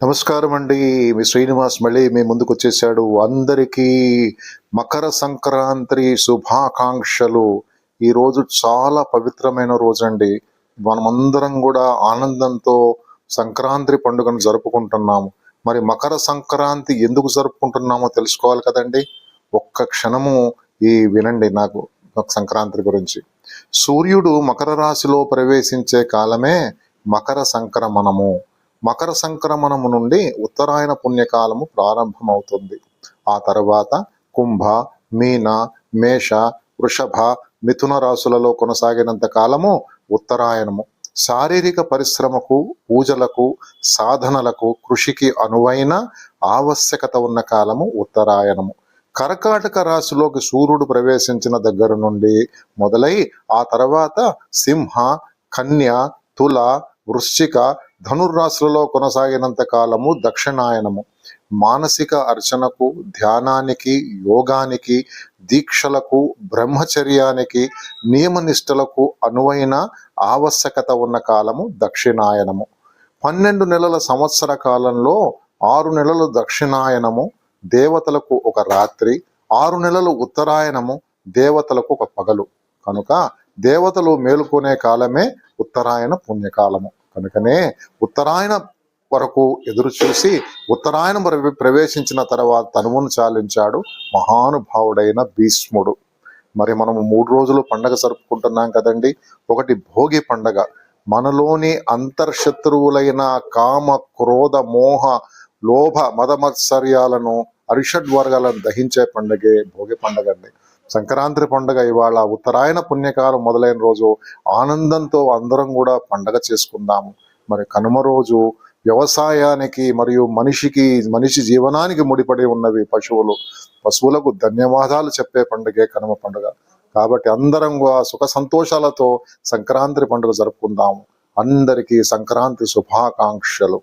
నమస్కారం అండి. మీ శ్రీనివాస్ మళ్ళీ మీ ముందుకు వచ్చేసాడు. అందరికీ మకర సంక్రాంతి శుభాకాంక్షలు. ఈరోజు చాలా పవిత్రమైన రోజండి. మనమందరం కూడా ఆనందంతో సంక్రాంతి పండుగను జరుపుకుంటున్నాము. మరి మకర సంక్రాంతి ఎందుకు జరుపుకుంటున్నామో తెలుసుకోవాలి కదండి. ఒక్క క్షణము వినండి నాకు సంక్రాంతి గురించి. సూర్యుడు మకర రాశిలో ప్రవేశించే కాలమే మకర సంక్రమణము. మకర సంక్రమణము నుండి ఉత్తరాయణ పుణ్యకాలము ప్రారంభమవుతుంది. ఆ తర్వాత కుంభ, మీన, మేష, వృషభ, మిథున రాశులలో కొనసాగినంత కాలము ఉత్తరాయణము. శారీరక పరిశ్రమకు, పూజలకు, సాధనలకు, కృషికి అనువైన ఆవశ్యకత ఉన్న కాలము ఉత్తరాయణము. కర్కాటక రాశిలోకి సూర్యుడు ప్రవేశించిన దగ్గర నుండి మొదలై ఆ తర్వాత సింహ, కన్య, తుల, వృశ్చిక, ధనుర్రాశులలో కొనసాగినంత కాలము దక్షిణాయనము. మానసిక అర్చనకు, ధ్యానానికి, యోగానికి, దీక్షలకు, బ్రహ్మచర్యానికి, నియమనిష్టలకు అనువైన ఆవశ్యకత ఉన్న కాలము దక్షిణాయనము. 12 నెలల సంవత్సర కాలంలో 6 నెలలు దక్షిణాయనము, దేవతలకు ఒక రాత్రి. 6 నెలలు ఉత్తరాయణము, దేవతలకు ఒక పగలు. కనుక దేవతలు మేలుకునే కాలమే ఉత్తరాయణ పుణ్యకాలము. కనుకనే ఉత్తరాయణ వరకు ఎదురు చూసి ఉత్తరాయణం ప్రవేశించిన తర్వాత తనువును చాలించాడు మహానుభావుడైన భీష్ముడు. మరి మనము 3 రోజులు పండగ జరుపుకుంటున్నాం కదండి. ఒకటి భోగి పండగ. మనలోని అంతర్శత్రువులైన కామ, క్రోధ, మోహ, లోభ, మదమత్సర్యాలను, అరిషడ్వర్గాలను దహించే పండగే భోగి పండగ అండి. సంక్రాంతి పండుగ ఇవాళ ఉత్తరాయణ పుణ్యకాలం మొదలైన రోజు ఆనందంతో అందరం కూడా పండగ చేసుకుందాము. మరి కనుమ రోజు వ్యవసాయానికి మరియు మనిషి జీవనానికి ముడిపడి ఉన్నవి పశువులకు ధన్యవాదాలు చెప్పే పండుగే కనుమ పండుగ. కాబట్టి అందరం సుఖ సంతోషాలతో సంక్రాంతి పండుగ జరుపుకుందాము. అందరికీ సంక్రాంతి శుభాకాంక్షలు.